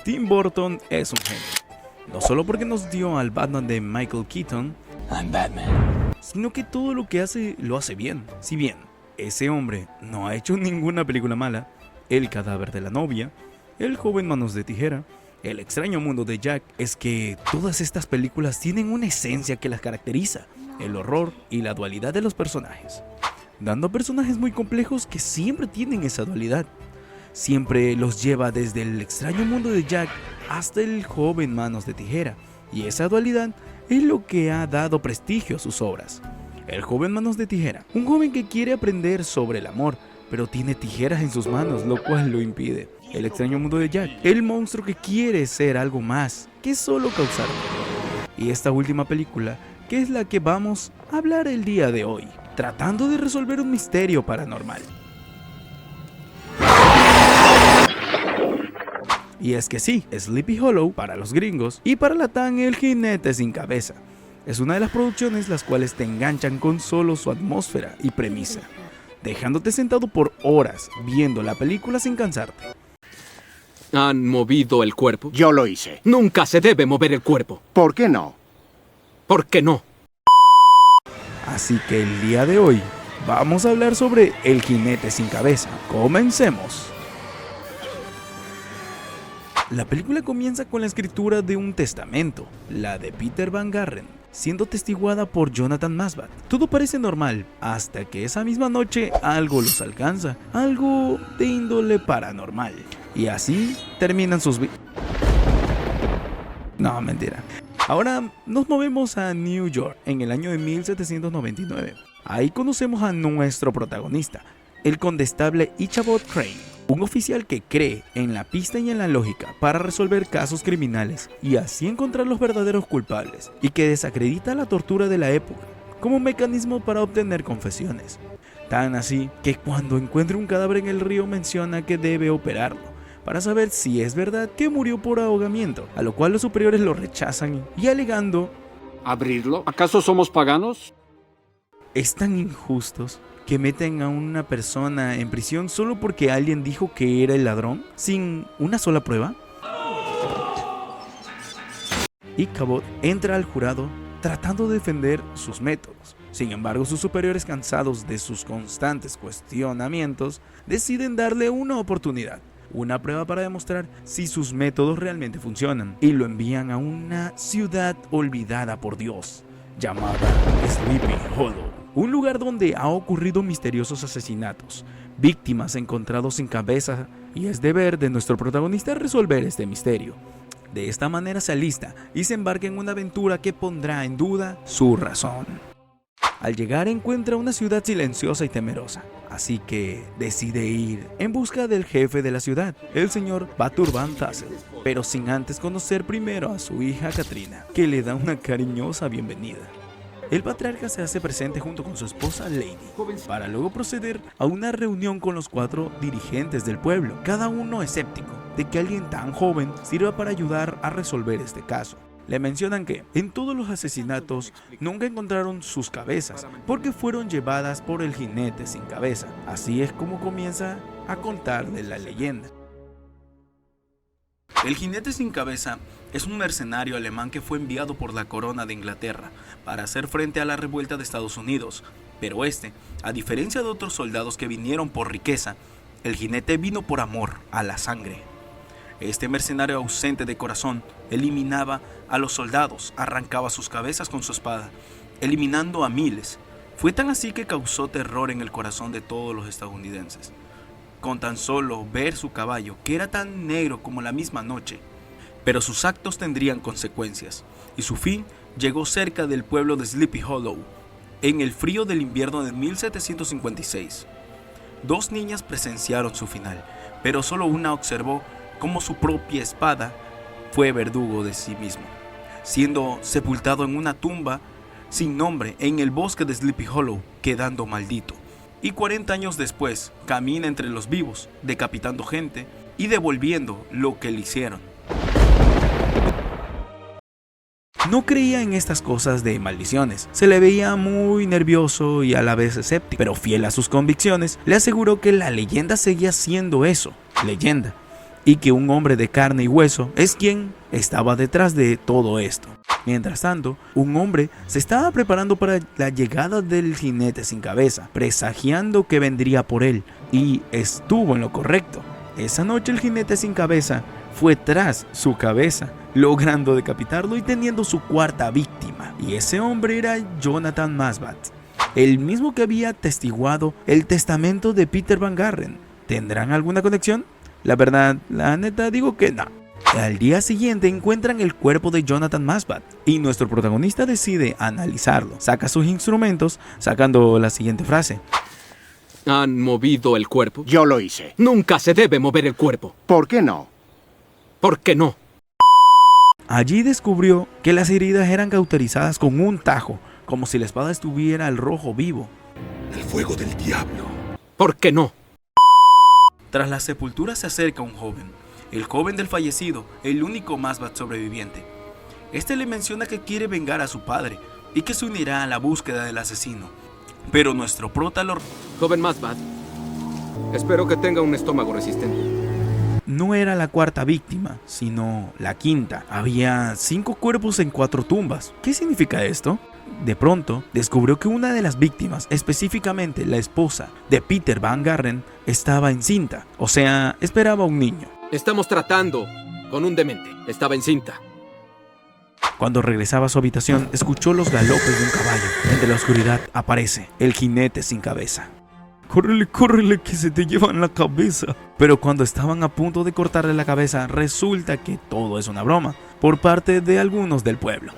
Tim Burton es un genio. No solo porque nos dio al Batman de Michael Keaton, I'm Batman, sino que todo lo que hace lo hace bien. Si bien ese hombre no ha hecho ninguna película mala, El cadáver de la novia, El joven manos de tijera, El extraño mundo de Jack, es que todas estas películas tienen una esencia que las caracteriza, el horror y la dualidad de los personajes, dando a personajes muy complejos que siempre tienen esa dualidad. Siempre los lleva desde El extraño mundo de Jack hasta El joven manos de tijera, y esa dualidad es lo que ha dado prestigio a sus obras. El joven manos de tijera, un joven que quiere aprender sobre el amor, pero tiene tijeras en sus manos, lo cual lo impide. El extraño mundo de Jack, el monstruo que quiere ser algo más que solo causar dolor. Y esta última película, que es la que vamos a hablar el día de hoy, tratando de resolver un misterio paranormal. Y es que sí, Sleepy Hollow para los gringos y para Latán El jinete sin cabeza. Es una de las producciones las cuales te enganchan con solo su atmósfera y premisa, dejándote sentado por horas viendo la película sin cansarte. ¿Han movido el cuerpo? Yo lo hice. Nunca se debe mover el cuerpo. ¿Por qué no? ¿Por qué no? Así que el día de hoy vamos a hablar sobre El jinete sin cabeza. Comencemos. La película comienza con la escritura de un testamento, la de Peter Van Garren, siendo testiguada por Jonathan Masbat. Todo parece normal, hasta que esa misma noche algo los alcanza, algo de índole paranormal. Y así terminan sus vidas. No, mentira. Ahora nos movemos a New York, en el año de 1799. Ahí conocemos a nuestro protagonista, el condestable Ichabod Crane. Un oficial que cree en la pista y en la lógica para resolver casos criminales y así encontrar los verdaderos culpables, y que desacredita la tortura de la época como mecanismo para obtener confesiones. Tan así que cuando encuentra un cadáver en el río menciona que debe operarlo para saber si es verdad que murió por ahogamiento, a lo cual los superiores lo rechazan y alegando: ¿Abrirlo? ¿Acaso somos paganos? es tan injustos que meten a una persona en prisión solo porque alguien dijo que era el ladrón, sin una sola prueba. Ichabod entra al jurado tratando de defender sus métodos. Sin embargo, sus superiores, cansados de sus constantes cuestionamientos, deciden darle una oportunidad, una prueba para demostrar si sus métodos realmente funcionan, y lo envían a una ciudad olvidada por Dios, llamada Sleepy Hollow. Un lugar donde ha ocurrido misteriosos asesinatos, víctimas encontrados sin cabeza, y es deber de nuestro protagonista resolver este misterio. De esta manera se alista y se embarca en una aventura que pondrá en duda su razón. Al llegar encuentra una ciudad silenciosa y temerosa, así que decide ir en busca del jefe de la ciudad, el señor Batur Van Tassel, pero sin antes conocer primero a su hija Katrina, que le da una cariñosa bienvenida. El patriarca se hace presente junto con su esposa Lady, para luego proceder a una reunión con los 4 dirigentes del pueblo, cada uno escéptico de que alguien tan joven sirva para ayudar a resolver este caso. Le mencionan que en todos los asesinatos nunca encontraron sus cabezas, porque fueron llevadas por el jinete sin cabeza. Así es como comienza a contar de la leyenda. El jinete sin cabeza es un mercenario alemán que fue enviado por la corona de Inglaterra para hacer frente a la revuelta de Estados Unidos, pero a diferencia de otros soldados que vinieron por riqueza, el jinete vino por amor a la sangre. Este mercenario ausente de corazón eliminaba a los soldados, arrancaba sus cabezas con su espada, eliminando a miles. Fue tan así que causó terror en el corazón de todos los estadounidenses. Con tan solo ver su caballo, que era tan negro como la misma noche, pero sus actos tendrían consecuencias, y su fin llegó cerca del pueblo de Sleepy Hollow, en el frío del invierno de 1756. 2 niñas presenciaron su final, pero solo una observó cómo su propia espada fue verdugo de sí mismo, siendo sepultado en una tumba sin nombre en el bosque de Sleepy Hollow, quedando maldito. Y 40 años después camina entre los vivos, decapitando gente y devolviendo lo que le hicieron. No creía en estas cosas de maldiciones, se le veía muy nervioso y a la vez escéptico, pero fiel a sus convicciones, le aseguró que la leyenda seguía siendo eso, leyenda, y que un hombre de carne y hueso es quien estaba detrás de todo esto. Mientras tanto, un hombre se estaba preparando para la llegada del jinete sin cabeza, presagiando que vendría por él, y estuvo en lo correcto. Esa noche el jinete sin cabeza fue tras su cabeza, logrando decapitarlo y teniendo su cuarta víctima. Y ese hombre era Jonathan Masbat, el mismo que había atestiguado el testamento de Peter Van Garren. ¿Tendrán alguna conexión? La verdad, la neta digo que no. Al día siguiente encuentran el cuerpo de Jonathan Masbat y nuestro protagonista decide analizarlo. Saca sus instrumentos, sacando la siguiente frase: ¿Han movido el cuerpo? Yo lo hice. Nunca se debe mover el cuerpo. ¿Por qué no? ¿Por qué no? Allí descubrió que las heridas eran cauterizadas con un tajo, como si la espada estuviera al rojo vivo. El fuego del diablo. ¿Por qué no? Tras la sepultura se acerca un joven, el joven del fallecido, el único Masbat sobreviviente. Este le menciona que quiere vengar a su padre y que se unirá a la búsqueda del asesino. Pero nuestro prota Joven Masbat, espero que tenga un estómago resistente. no era la cuarta víctima, sino la quinta. Había 5 cuerpos en 4 tumbas. ¿Qué significa esto? De pronto, descubrió que una de las víctimas, específicamente la esposa de Peter Van Garren, estaba encinta. O sea, esperaba un niño. Estamos tratando con un demente. Estaba encinta. Cuando regresaba a su habitación, escuchó los galopes de un caballo. Entre la oscuridad aparece el jinete sin cabeza. ¡Córrele, córrele, que se te llevan la cabeza! Pero cuando estaban a punto de cortarle la cabeza, resulta que todo es una broma por parte de algunos del pueblo.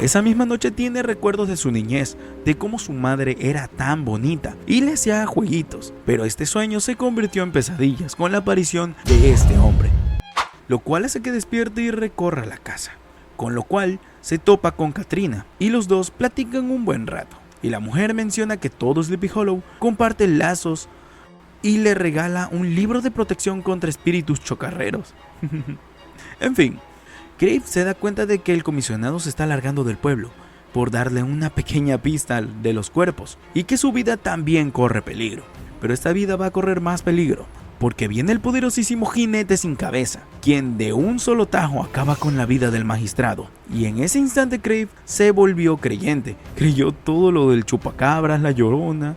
Esa misma noche tiene recuerdos de su niñez, de cómo su madre era tan bonita y le hacía jueguitos, pero este sueño se convirtió en pesadillas con la aparición de este hombre, lo cual hace que despierte y recorra la casa, con lo cual se topa con Katrina y los dos platican un buen rato, y la mujer menciona que todo Sleepy Hollow comparte lazos y le regala un libro de protección contra espíritus chocarreros. En fin, Crave se da cuenta de que el comisionado se está largando del pueblo por darle una pequeña pista de los cuerpos y que su vida también corre peligro. Pero esta vida va a correr más peligro porque viene el poderosísimo jinete sin cabeza, quien de un solo tajo acaba con la vida del magistrado. Y en ese instante Crave se volvió creyente, creyó todo lo del chupacabras, la llorona.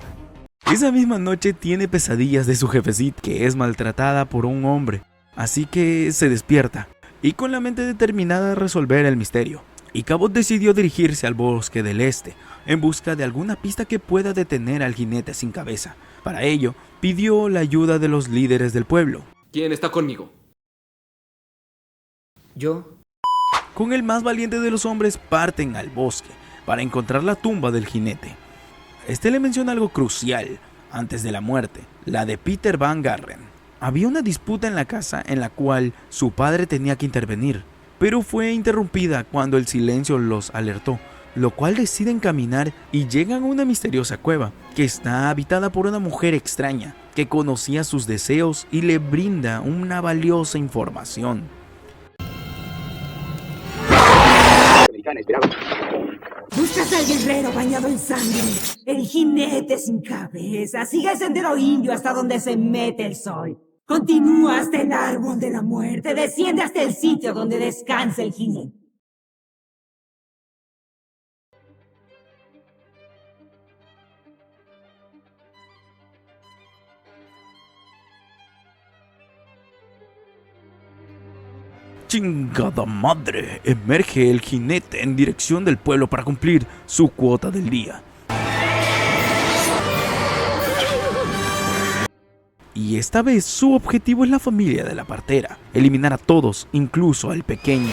Esa misma noche tiene pesadillas de su jefecita, que es maltratada por un hombre, así que se despierta y con la mente determinada a resolver el misterio. Y Cabot decidió dirigirse al bosque del este, en busca de alguna pista que pueda detener al jinete sin cabeza. Para ello, pidió la ayuda de los líderes del pueblo. ¿Quién está conmigo? Yo. Con el más valiente de los hombres parten al bosque para encontrar la tumba del jinete. Este le menciona algo crucial antes de la muerte, la de Peter Van Garren. Había una disputa en la casa en la cual su padre tenía que intervenir, pero fue interrumpida cuando el silencio los alertó, lo cual deciden caminar y llegan a una misteriosa cueva que está habitada por una mujer extraña que conocía sus deseos y le brinda una valiosa información. Buscas al guerrero bañado en sangre, el jinete sin cabeza. Sigue el sendero indio hasta donde se mete el sol. Continúa hasta el árbol de la muerte, desciende hasta el sitio donde descansa el jinete. ¡Chingada madre! Emerge el jinete en dirección del pueblo para cumplir su cuota del día. Y esta vez su objetivo es la familia de la partera, eliminar a todos, incluso al pequeño.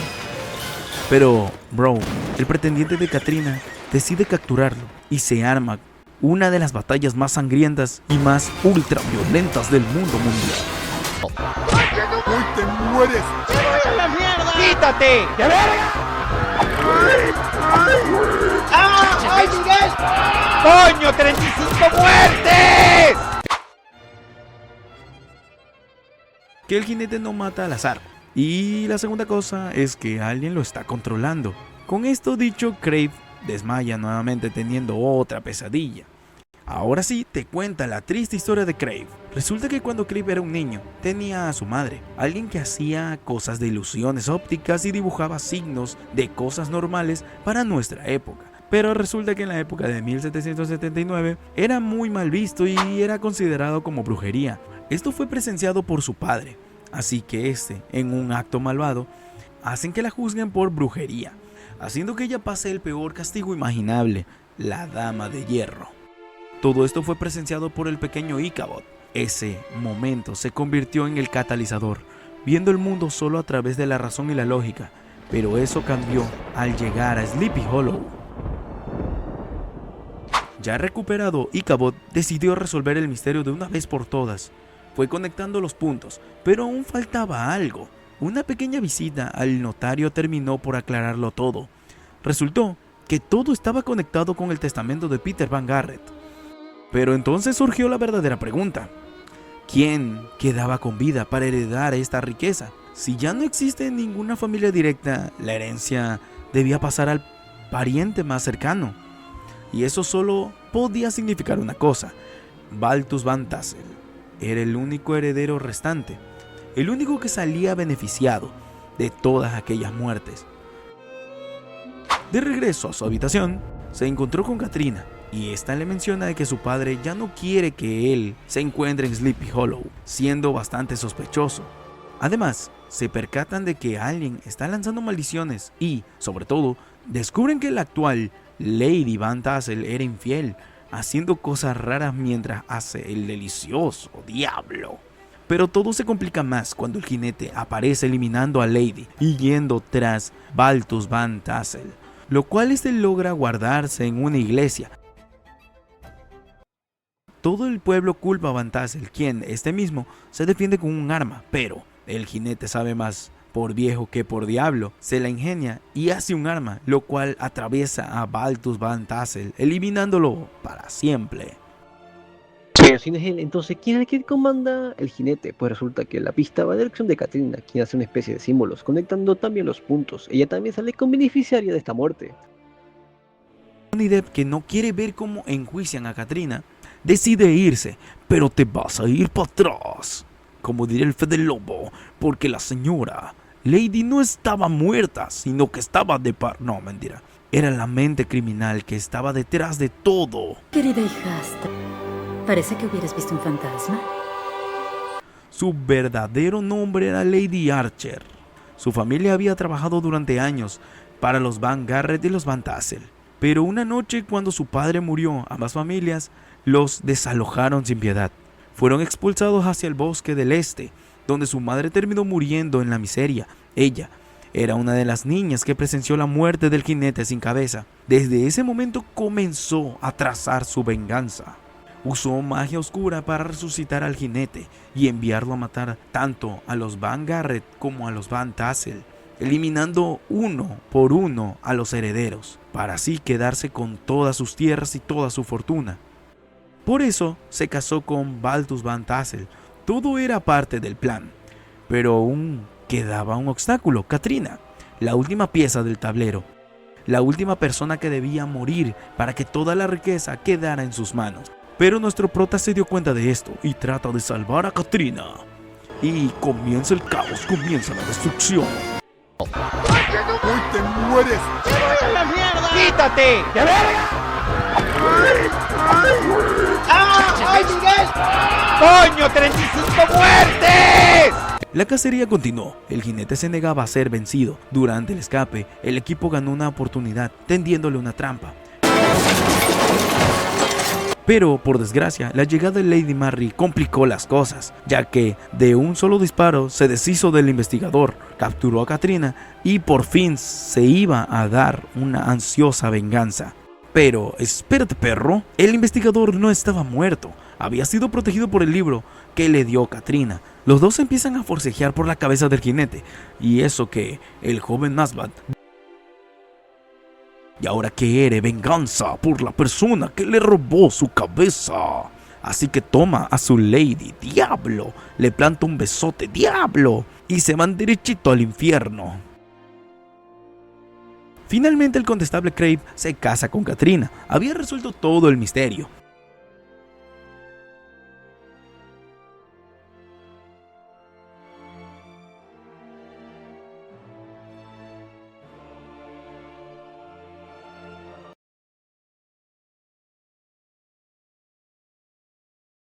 Pero Bro, el pretendiente de Katrina, decide capturarlo y se arma una de las batallas más sangrientas y más ultra violentas del mundo mundial. ¡Hoy te mueres! ¡Quítate! ¡De verga! ¡Ah! ¡Ay, Miguel! ¡Coño! ¡35 muertes! Que el jinete no mata al azar. Y la segunda cosa es que alguien lo está controlando. Con esto dicho, Crave desmaya nuevamente teniendo otra pesadilla. Ahora sí, te cuenta la triste historia de Crave. Resulta que cuando Crave era un niño, tenía a su madre, alguien que hacía cosas de ilusiones ópticas y dibujaba signos de cosas normales para nuestra época. Pero resulta que en la época de 1779 era muy mal visto y era considerado como brujería. Esto fue presenciado por su padre, así que en un acto malvado, hacen que la juzguen por brujería, haciendo que ella pase el peor castigo imaginable, la Dama de Hierro. Todo esto fue presenciado por el pequeño Ichabod. Ese momento se convirtió en el catalizador, viendo el mundo solo a través de la razón y la lógica, pero eso cambió al llegar a Sleepy Hollow. Ya recuperado, Ichabod decidió resolver el misterio de una vez por todas. Fue conectando los puntos, pero aún faltaba algo. Una pequeña visita al notario terminó por aclararlo todo. Resultó que todo estaba conectado con el testamento de Peter Van Garrett. Pero entonces surgió la verdadera pregunta: ¿quién quedaba con vida para heredar esta riqueza? Si ya no existe ninguna familia directa, la herencia debía pasar al pariente más cercano. Y eso solo podía significar una cosa: Balthus Van Tassel era el único heredero restante, el único que salía beneficiado de todas aquellas muertes. De regreso a su habitación, se encontró con Katrina, y esta le menciona de que su padre ya no quiere que él se encuentre en Sleepy Hollow, siendo bastante sospechoso. Además, se percatan de que alguien está lanzando maldiciones y, sobre todo, descubren que la actual Lady Van Tassel era infiel, haciendo cosas raras mientras hace el delicioso diablo. Pero todo se complica más cuando el jinete aparece eliminando a Lady y yendo tras Balthus Van Tassel, lo cual logra guardarse en una iglesia. Todo el pueblo culpa a Van Tassel, quien mismo se defiende con un arma, pero el jinete sabe más por viejo que por diablo, se la ingenia y hace un arma, lo cual atraviesa a Balthus Van Tassel, eliminándolo para siempre. Pero si no es él, entonces ¿quién es el que comanda el jinete? Pues resulta que la pista va en dirección de Katrina, quien hace una especie de símbolos, conectando también los puntos. Ella también sale con beneficiaria de esta muerte. Johnny Depp, que no quiere ver cómo enjuician a Katrina, decide irse, pero te vas a ir para atrás, como diría el Fede Lobo, porque la señora Lady no estaba muerta, sino que estaba no, mentira. Era la mente criminal que estaba detrás de todo. Querida hijastra, parece que hubieras visto un fantasma. Su verdadero nombre era Lady Archer. Su familia había trabajado durante años para los Van Garrett y los Van Tassel. Pero una noche, cuando su padre murió, ambas familias los desalojaron sin piedad. Fueron expulsados hacia el bosque del este, donde su madre terminó muriendo en la miseria. Ella era una de las niñas que presenció la muerte del jinete sin cabeza. Desde ese momento comenzó a trazar su venganza. Usó magia oscura para resucitar al jinete y enviarlo a matar tanto a los Van Garrett como a los Van Tassel, eliminando uno por uno a los herederos, para así quedarse con todas sus tierras y toda su fortuna. Por eso se casó con Balthus Van Tassel. Todo era parte del plan, pero aún quedaba un obstáculo: Katrina, la última pieza del tablero, la última persona que debía morir para que toda la riqueza quedara en sus manos. Pero nuestro prota se dio cuenta de esto y trata de salvar a Katrina. Y comienza el caos, comienza la destrucción. Hoy te mueres. ¡Se vaya a la mierda! ¡Quítate! ¡De verga! ¡Ah! ¡Ay, Miguel! ¡Coño! ¡35 muertes! La cacería continuó. El jinete se negaba a ser vencido. Durante el escape, el equipo ganó una oportunidad, tendiéndole una trampa. Pero, por desgracia, la llegada de Lady Mary complicó las cosas, ya que de un solo disparo se deshizo del investigador, capturó a Katrina y por fin se iba a dar una ansiosa venganza. Pero, espérate perro, el investigador no estaba muerto, había sido protegido por el libro que le dio Katrina. Los dos empiezan a forcejear por la cabeza del jinete, y eso que el joven Nasbat y ahora quiere venganza por la persona que le robó su cabeza. Así que toma a su Lady, diablo, le planta un besote, diablo, y se van derechito al infierno. Finalmente el condestable Crave se casa con Katrina. Había resuelto todo el misterio.